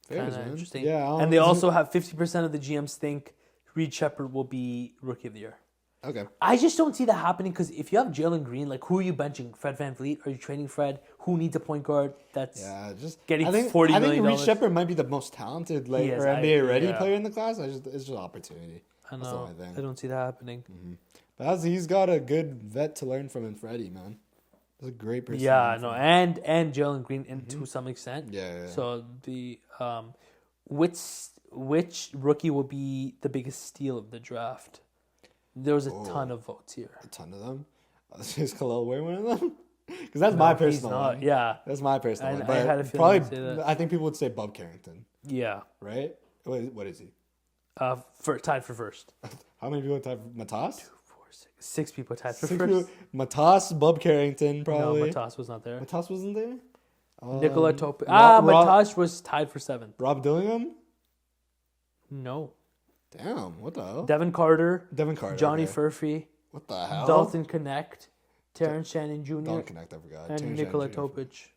Fairs, Kind of man. interesting. Yeah, and they also have 50% of the GMs think Reed Shepherd will be Rookie of the Year. Okay. I just don't see that happening because if you have Jalen Green, like who are you benching? Fred VanVleet? Are you trading Fred? Who needs a point guard? That's getting $40 million. I think Reed Shepherd might be the most talented or NBA ready player in the class. It's just opportunity. I know. That's the only thing. I don't see that happening. Mm-hmm. But he's got a good vet to learn from in Freddie, man. That's a great person. Yeah, no, and Jalen Green to some extent. Yeah. So the which rookie will be the biggest steal of the draft? There was a ton of votes here. A ton of them. Is Khalil Ware one of them? Because that's my personal one. Yeah, that's my personal one. I But had a feeling probably, you'd say that. I think people would say Bob Carrington. Yeah. Right? What is he? Tied for first. How many people type Matas? 2, 4, 6. 6 people tied for 6 first. people. Matas, Bob Carrington, probably. No, Matas was not there. Matas wasn't there? Nicola Topic. Matas was tied for 7th. Rob Dillingham? No. Damn, what the hell? Devin Carter. Johnny okay. Furphy. What the hell? Dalton Connect. Terrence Shannon Jr. Dalton Connect, I forgot. And Terrence Nikola Shannon Jr. Topic.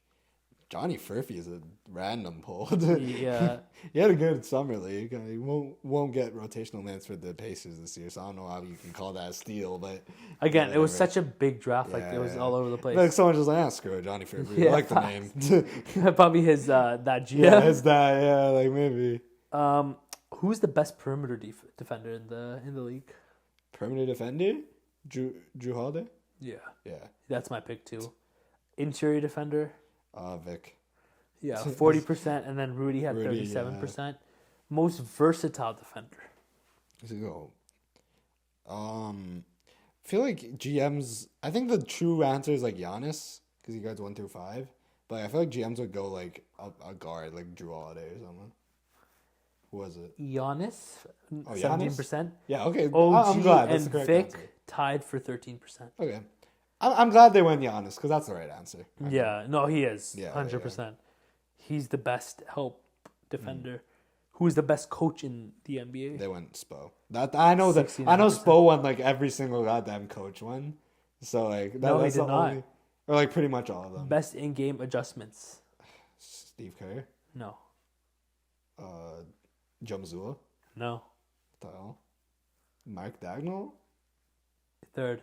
Johnny Furphy is a random pull. Yeah. He had a good summer league. He won't get rotational minutes for the Pacers this year, so I don't know how you can call that a steal. But again, it was such a big draft. Like, it was all over the place. Like, someone just like, screw it, Johnny Furphy. Yeah, I like the name. Probably his, that GM. Yeah, his that, yeah, like maybe. Who's the best perimeter defender in the league? Perimeter defender? Drew Holiday? Yeah. Yeah. That's my pick, too. Interior defender? Vic. Yeah, 40%, and then Rudy had 37%. Yeah. Most versatile defender. Let's go. I feel like GMs. I think the true answer is like Giannis because he guards 1 through 5. But I feel like GMs would go like a guard like Drew Holiday or something. Who was it? Giannis, 17%. Giannis? Yeah. Okay. OG I'm glad that's and the correct Vic answer. tied for 13%. Okay. I'm glad they went Giannis because that's the right answer. Yeah. No, he is. Yeah, 100%. Yeah. He's the best help defender. Who's the best coach in the NBA? They went Spo. I know Spo won like every single goddamn coach one. So like no, he did not. Or like pretty much all of them. Best in-game adjustments. Steve Kerr. No. Joe Mazzulla. No. What the hell? Mark Dagnall. 3rd.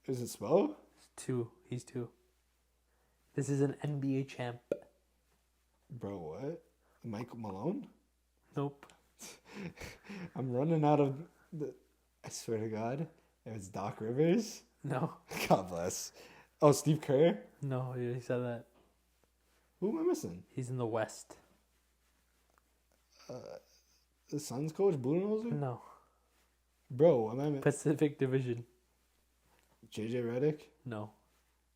Is it Spo? 2. He's 2. This is an NBA champ. Bro, what? Mike Malone? Nope. I'm running out of I swear to God. If it's Doc Rivers? No. God bless. Oh, Steve Kerr? No, he said that. Who am I missing? He's in the West. The Suns coach, Budenholzer? No. Bro, am I Pacific Division. JJ Redick? No.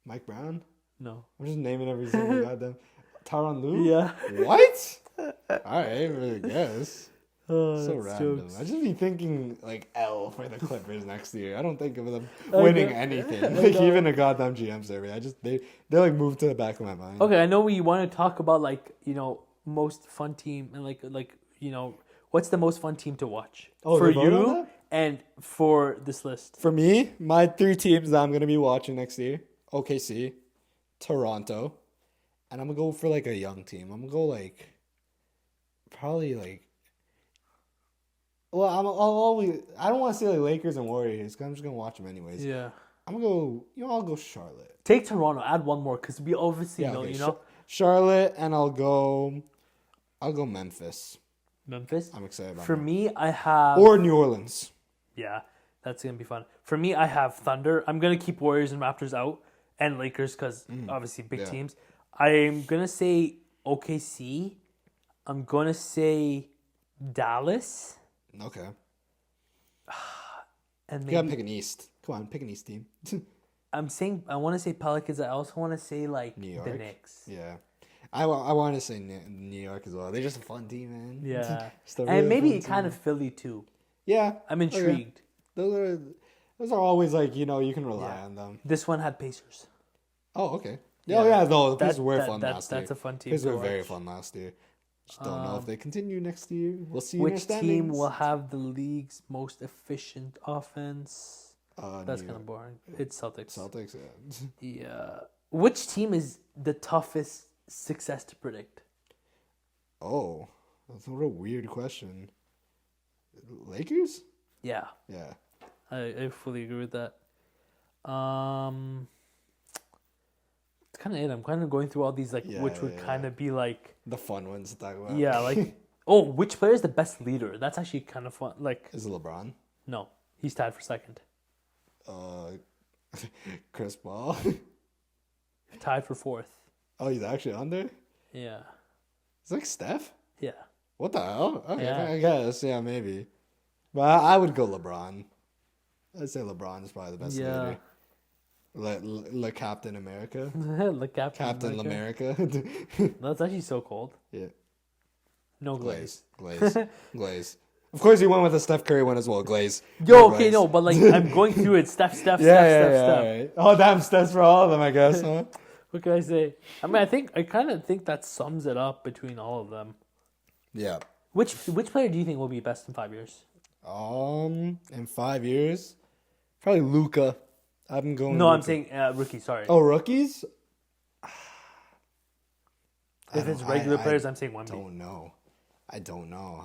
Mike Brown? No. I'm just naming every single goddamn. Tyronn Lue? Yeah. What? Alright, I guess. Oh, So that's random. jokes. I just be thinking like L for the Clippers next year. I don't think of them winning anything. Like even a goddamn GM survey. They like move to the back of my mind. Okay, I know we want to talk about most fun team and what's the most fun team to watch for they vote on you that? and for this list. For me, my 3 teams that I'm gonna be watching next year: OKC, Toronto, and I'm gonna go for like a young team. I'm gonna go like probably like. Well, I don't want to say like Lakers and Warriors because I'm just gonna watch them anyways. Yeah. I'm gonna go. I'll go Charlotte. Take Toronto. Add one more because we obviously know. Okay, You know. Charlotte, and I'll go Memphis. Memphis. I'm excited about For that. me, I have. Or New Orleans. Yeah, that's gonna be fun. For me, I have Thunder. I'm gonna keep Warriors and Raptors out, and Lakers because obviously big teams. I'm gonna say OKC. I'm gonna say Dallas. Okay. And You gotta maybe pick an East. Come on, pick an East team. I want to say Pelicans. I also want to say like New the York? Knicks. Yeah. I want to say New York as well. They're just a fun team, man. Yeah, Just a and really maybe fun kind team. of Philly too. Yeah. I'm intrigued. Those are always like, you can rely on them. This one had Pacers. Oh, okay. Yeah. Oh, yeah, no, the That- Pacers were that- fun that- last year. that's a fun team Pacers to were very watch. fun last year. Just don't know if they continue next year. We'll see. in our Which team standings. will have the league's most efficient offense? That's New kind of boring. It's Celtics. Celtics? Yeah. Yeah. Which team is the toughest success to predict? Oh, that's what a weird question. Lakers? Yeah, Yeah. I fully agree with that. It's kind of it. I'm kind of going through all these like, Yeah, which would yeah, kind of be like, The fun ones to talk about. yeah, like, oh, which player is the best leader? That's actually kind of fun. Like, Is it LeBron? no, he's tied for second. Chris Paul? Tied for fourth. Oh, he's actually on there? Yeah, It's like Steph? yeah. What the hell? Okay, Yeah. I guess. Yeah, maybe. But I would go LeBron. I'd say LeBron is probably the best Yeah. leader. Le Captain America. The Captain America. America. That's actually so cold. Yeah. No glaze. Glaze. Of course, he went with a Steph Curry one as well. Glaze. Yo, No okay, glaze. no, but like I'm going through it. Steph. Right. Oh, damn, Steph's for all of them, I guess, huh? What can I say? I mean, I kind of think that sums it up between all of them. Yeah. Which player do you think will be best in 5 years? In 5 years, probably Luca. I'm going. No, I'm Luka. saying rookie. Sorry. Oh, rookies? If it's regular players, I'm saying Wemby. I don't know.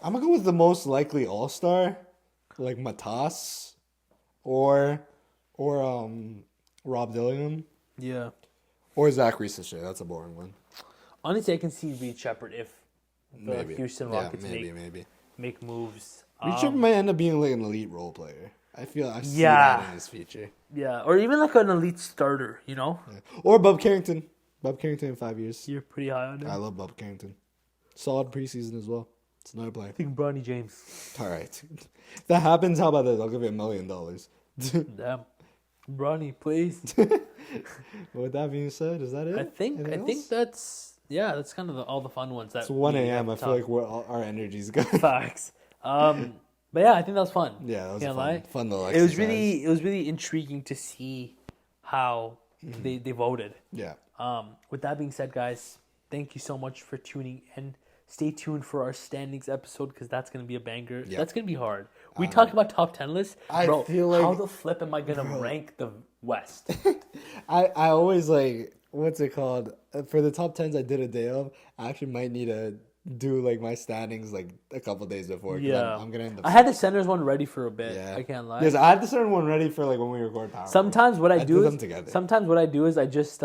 I'm gonna go with the most likely All-Star, like Matas, or Rob Dillingham, Yeah. or Zachary Sachet. That's a boring one. Honestly, I can see Reed Shepard if the Maybe. Houston Yeah, Rockets maybe. make moves. Reed Shepard might end up being like an elite role player. I see Yeah. that in his future. Yeah, or even like an elite starter. You know, Yeah. Or Bob Carrington. Bob Carrington in 5 years. you're pretty high on him. I love Bob Carrington. Solid preseason as well. It's another player. I think Bronny James. All right. If that happens, how about this? I'll give you $1 million. Damn, Bronny, please. With that being said, is that it? I think that's kind of all the fun ones. That It's 1 we a.m. I have feel to like our energy's good. talk. Facts. But yeah, I think that was fun. Yeah, that was Can't fun. lie. Fun little It was exercise. really intriguing to see how they voted. Yeah. With that being said, guys, thank you so much for tuning in. Stay tuned for our standings episode because that's gonna be a banger. Yeah. That's gonna be hard. We talked about top 10 lists. I Bro, feel like- how the flip am I gonna rank the West? I always like, what's it called? For the top 10s I did a day of, I actually might need to do like my standings like a couple days before. 'Cause Yeah, I'm gonna end up. I had the centers one ready for a bit. Yeah. I can't lie. Yes, I had the certain one ready for like when we record Power. Sometimes what I do do them is together. sometimes what I do is I just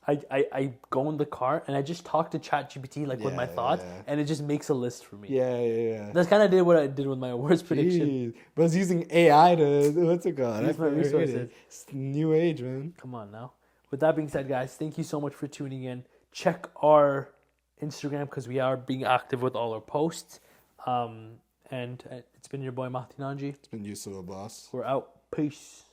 I go in the car and I just talk to ChatGPT like with my Yeah, thoughts yeah. and it just makes a list for me. Yeah. That's kind of did what I did with my awards prediction. Jeez. But it's using AI to what's it called? Use my I forget it. resources. It's new age, man. Come on now. With that being said, guys, thank you so much for tuning in. Check our Instagram because we are being active with all our posts. And it's been your boy Mahdi and Yousuf. It's been used to a boss. We're out. Peace.